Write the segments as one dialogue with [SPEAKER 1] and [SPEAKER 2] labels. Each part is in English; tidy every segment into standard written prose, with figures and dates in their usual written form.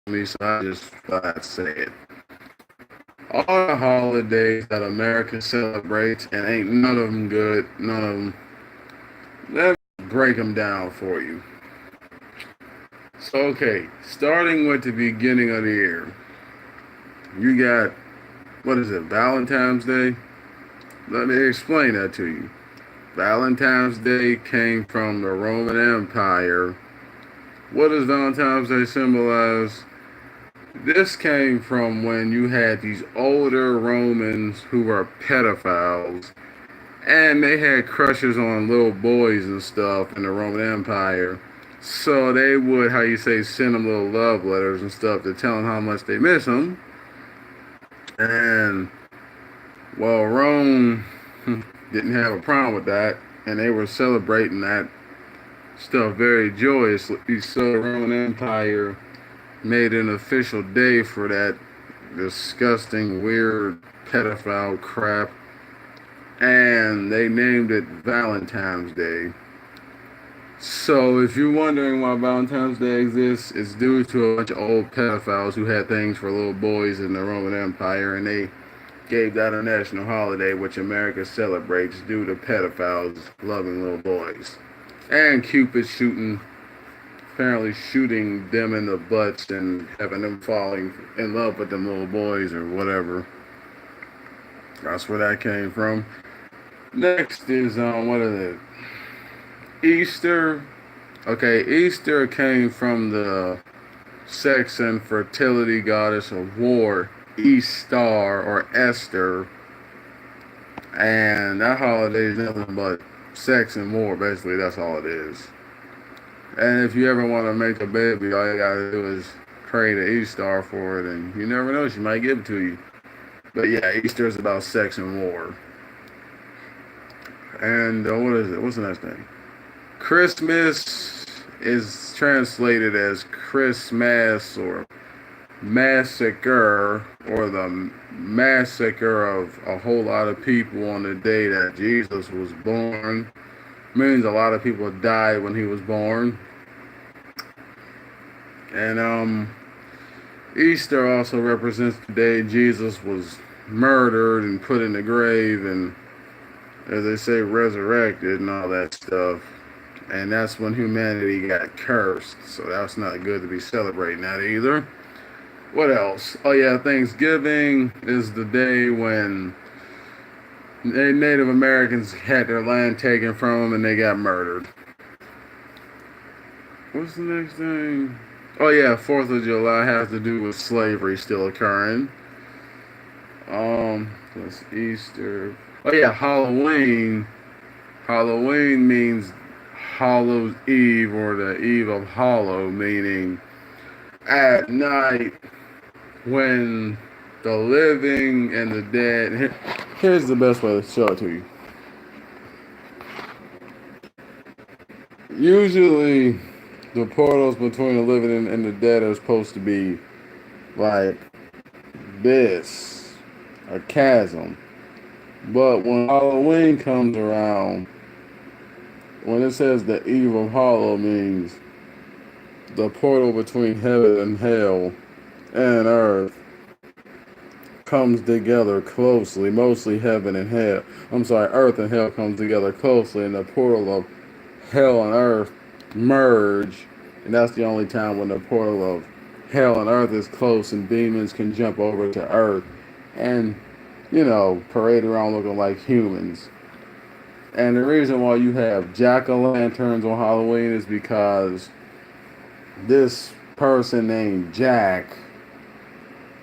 [SPEAKER 1] me, so I just thought I'd say it. All the holidays that America celebrates, and ain't none of them good, none of them. Let me break them down for you. So, okay, starting with the beginning of the year, you got, what is it, Valentine's Day? Let me explain that to you. Valentine's Day came from the Roman Empire. What does Valentine's Day symbolize? This came from when you had these older Romans who were pedophiles and they had crushes on little boys and stuff in the Roman Empire. So they would, how you say, send them little love letters and stuff to tell them how much they miss them. And, well, Rome didn't have a problem with that, and they were celebrating that stuff very joyously. So the Roman Empire made an official day for that disgusting, weird, pedophile crap, and they named it Valentine's Day. So, if you're wondering why Valentine's Day exists, it's due to a bunch of old pedophiles who had things for little boys in the Roman Empire, and they gave that a national holiday, which America celebrates due to pedophiles loving little boys. And Cupid apparently shooting them in the butts and having them falling in love with them little boys or whatever. That's where that came from. Next is, what is it? Easter. Okay, Easter came from the sex and fertility goddess of war, Estar or Esther. And that holiday is nothing but sex and war, basically, that's all it is. And if you ever want to make a baby, all you gotta do is pray to Estar for it, and you never know, she might give it to you. But yeah, Easter is about sex and war. And what is it? What's the next thing? Christmas is translated as Christmas or massacre, or the massacre of a whole lot of people on the day that Jesus was born. Means a lot of people died when he was born. And Easter also represents the day Jesus was murdered and put in the grave and, as they say, resurrected and all that stuff. And that's when humanity got cursed. So that's not good to be celebrating that either. What else? Oh yeah, Thanksgiving is the day when Native Americans had their land taken from them and they got murdered. What's the next thing? Oh yeah, 4th of July has to do with slavery still occurring. That's Easter. Oh yeah, Halloween. Halloween means Hallow's Eve, or the Eve of Hallow, meaning at night when the living and the dead. Here's the best way to show it to you. Usually, the portals between the living and the dead are supposed to be like this, a chasm. But when Halloween comes around, when it says the Eve of Hallow, means the portal between heaven and hell and earth comes together closely. Mostly heaven and hell. I'm sorry, earth and hell comes together closely, and the portal of hell and earth merge. And that's the only time when the portal of hell and earth is close and demons can jump over to earth and, parade around looking like humans. And the reason why you have jack-o'-lanterns on Halloween is because this person named Jack,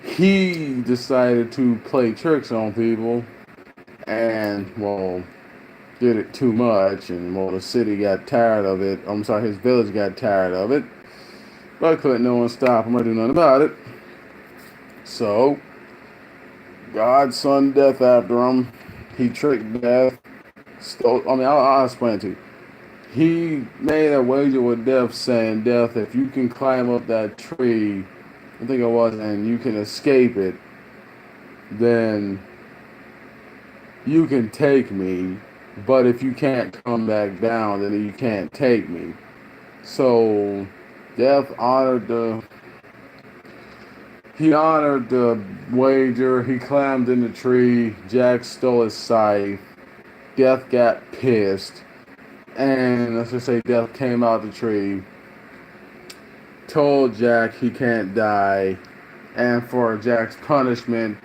[SPEAKER 1] he decided to play tricks on people and, well, did it too much, and, well, the city got tired of it. I'm sorry, his village got tired of it, but couldn't no one stop him or do nothing about it. So, God sent death after him. He tricked death. I'll explain it to you. He made a wager with death, saying, Death, if you can climb up that tree, I think it was, and you can escape it, then you can take me. But if you can't come back down, then you can't take me. So, Death honored the He honored the wager. He climbed in the tree. Jack stole his scythe. Death got pissed. And let's just say Death came out the tree, told Jack he can't die, and for Jack's punishment,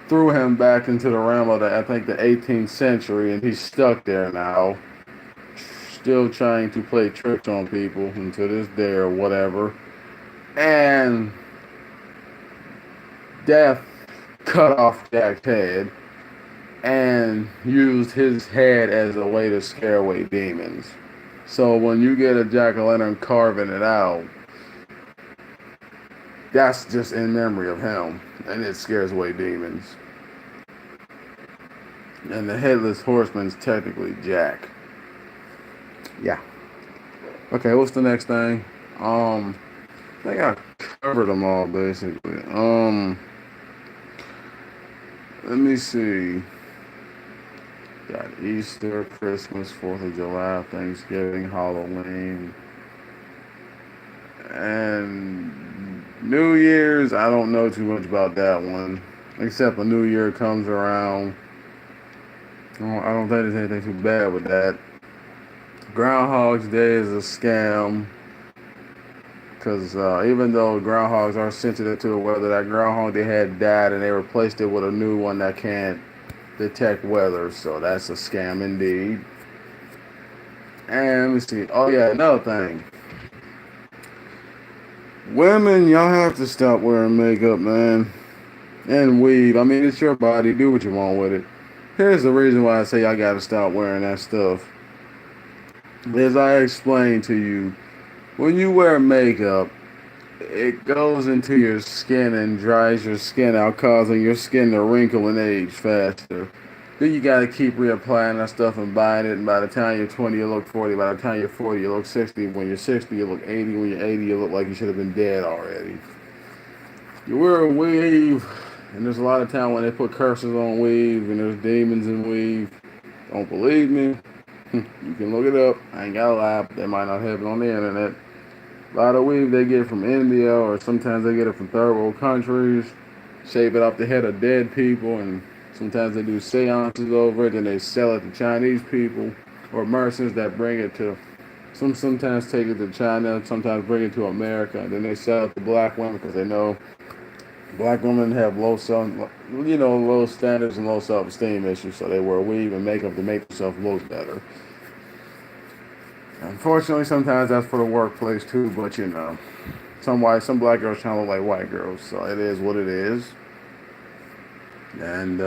[SPEAKER 1] threw him back into the realm of I think the 18th century, and he's stuck there now, still trying to play tricks on people until this day or whatever. And Death cut off Jack's head and used his head as a way to scare away demons. So when you get a jack-o'-lantern carving it out, that's just in memory of him, and it scares away demons. And the headless horseman's technically Jack. Yeah. Okay, what's the next thing? I think I covered them all basically. Let me see. Got Easter, Christmas, 4th of July, Thanksgiving, Halloween, and New Year's. I don't know too much about that one, except when New Year comes around. I don't think there's anything too bad with that. Groundhog's Day is a scam, because even though groundhogs are sensitive to the weather, that groundhog they had died and they replaced it with a new one that can't detect weather, so that's a scam indeed. And let me see. Oh yeah, another thing. Women, y'all have to stop wearing makeup, man. And weave. I mean, it's your body. Do what you want with it. Here's the reason why I say y'all gotta stop wearing that stuff. As I explained to you, when you wear makeup, it goes into your skin and dries your skin out, causing your skin to wrinkle and age faster. Then you gotta keep reapplying that stuff and buying it, and by the time you're 20, you look 40. By the time you're 40, you look 60. When you're 60, you look 80. When you're 80, you look like you should have been dead already. You wear a weave, and there's a lot of time when they put curses on weave, and there's demons in weave. Don't believe me? You can look it up. I ain't gotta lie. They might not have it on the internet. A lot of weave they get from India, or sometimes they get it from third world countries. Shave it off the head of dead people, and sometimes they do seances over it, and they sell it to Chinese people or merchants that bring it to. Sometimes take it to China, sometimes bring it to America, and then they sell it to black women because they know black women have low standards and low self-esteem issues, so they wear weave and makeup to make themselves look better. Unfortunately, sometimes that's for the workplace too, but some black girls trying to look like white girls, so it is what it is. And